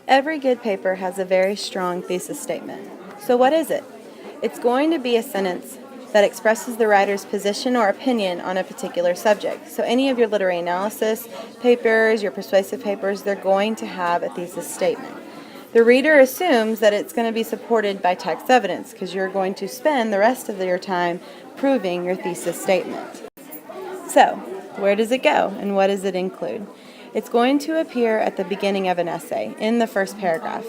Every good paper has a very strong thesis statement. So what is it? It's going to be a sentence that expresses the writer's position or opinion on a particular subject. So any of your literary analysis papers, your persuasive papers, they're going to have a thesis statement. The reader assumes that it's going to be supported by text evidence because you're going to spend the rest of your time proving your thesis statement. So, where does it go and what does it include? It's going to appear at the beginning of an essay, in the first paragraph.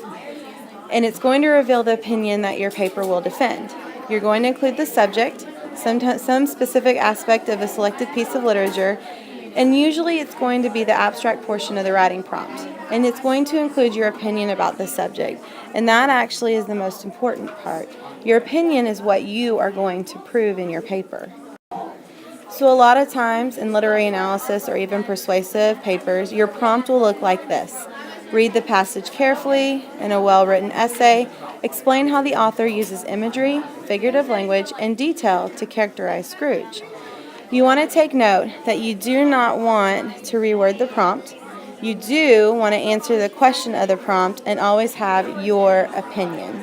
And it's going to reveal the opinion that your paper will defend. You're going to include the subject, some specific aspect of a selected piece of literature, and usually it's going to be the abstract portion of the writing prompt. And it's going to include your opinion about the subject. And that actually is the most important part. Your opinion is what you are going to prove in your paper. So a lot of times in literary analysis or even persuasive papers, your prompt will look like this. Read the passage carefully in a well-written essay. Explain how the author uses imagery, figurative language, and detail to characterize Scrooge. You want to take note that you do not want to reword the prompt. You do want to answer the question of the prompt and always have your opinion.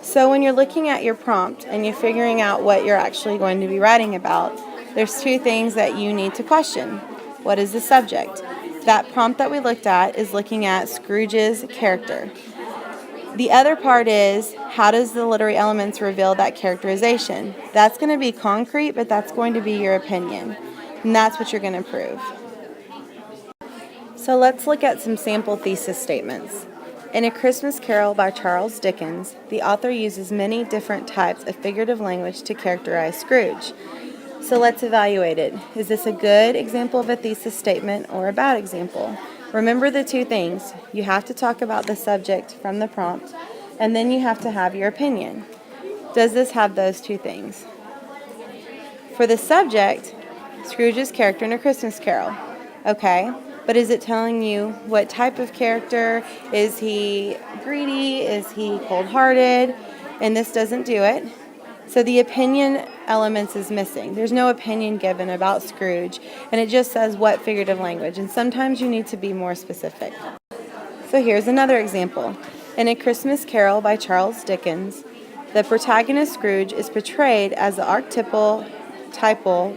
So when you're looking at your prompt and you're figuring out what you're actually going to be writing about, there's two things that you need to question. What is the subject? That prompt that we looked at is looking at Scrooge's character. The other part is, how does the literary elements reveal that characterization? That's going to be concrete, but that's going to be your opinion. And that's what you're going to prove. So let's look at some sample thesis statements. In A Christmas Carol by Charles Dickens, the author uses many different types of figurative language to characterize Scrooge. So let's evaluate it. Is this a good example of a thesis statement or a bad example? Remember the two things. You have to talk about the subject from the prompt, and then you have to have your opinion. Does this have those two things? For the subject, Scrooge's character in A Christmas Carol. Okay, but is it telling you what type of character? Is he greedy? Is he cold-hearted? And this doesn't do it. So the opinion elements is missing. There's no opinion given about Scrooge, and it just says what figurative language, and sometimes you need to be more specific. So here's another example. In A Christmas Carol by Charles Dickens, the protagonist Scrooge is portrayed as the archetypal,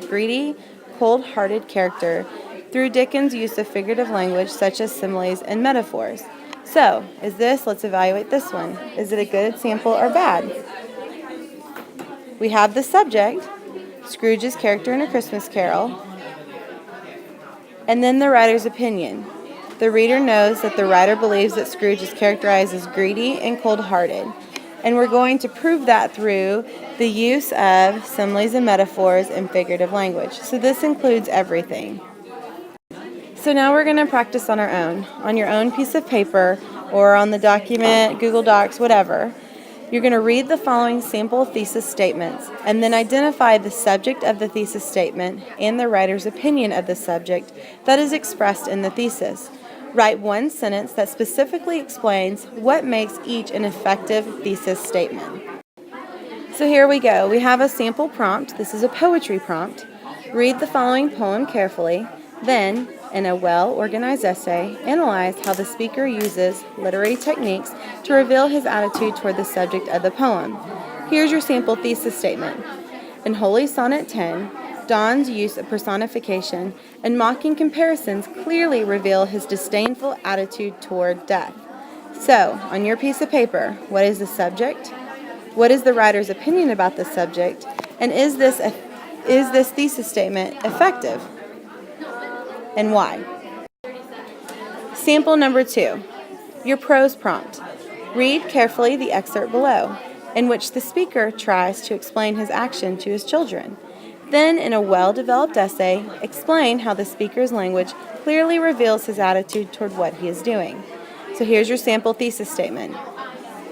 greedy, cold-hearted character through Dickens' use of figurative language such as similes and metaphors. So, let's evaluate this one. Is it a good example or bad? We have the subject, Scrooge's character in A Christmas Carol, and then the writer's opinion. The reader knows that the writer believes that Scrooge is characterized as greedy and cold-hearted, and we're going to prove that through the use of similes and metaphors and figurative language. So this includes everything. So now we're going to practice on our own, on your own piece of paper or on the document, Google Docs, whatever. You're going to read the following sample thesis statements and then identify the subject of the thesis statement and the writer's opinion of the subject that is expressed in the thesis. Write one sentence that specifically explains what makes each an effective thesis statement. So here we go. We have a sample prompt. This is a poetry prompt. Read the following poem carefully. Then, in a well-organized essay, analyze how the speaker uses literary techniques to reveal his attitude toward the subject of the poem. Here's your sample thesis statement. In Holy Sonnet 10, Don's use of personification and mocking comparisons clearly reveal his disdainful attitude toward death. So, on your piece of paper, what is the subject? What is the writer's opinion about the subject? And is this thesis statement effective? And why? Sample number 2, your prose prompt. Read carefully the excerpt below, in which the speaker tries to explain his action to his children. Then, in a well-developed essay, explain how the speaker's language clearly reveals his attitude toward what he is doing. So here's your sample thesis statement.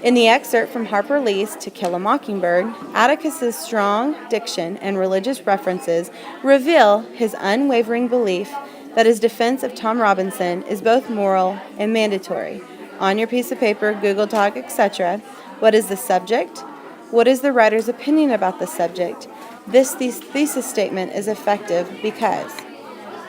In the excerpt from Harper Lee's To Kill a Mockingbird, Atticus's strong diction and religious references reveal his unwavering belief that his defense of Tom Robinson is both moral and mandatory. On your piece of paper, Google Doc, etc., what is the subject? What is the writer's opinion about the subject? This thesis statement is effective because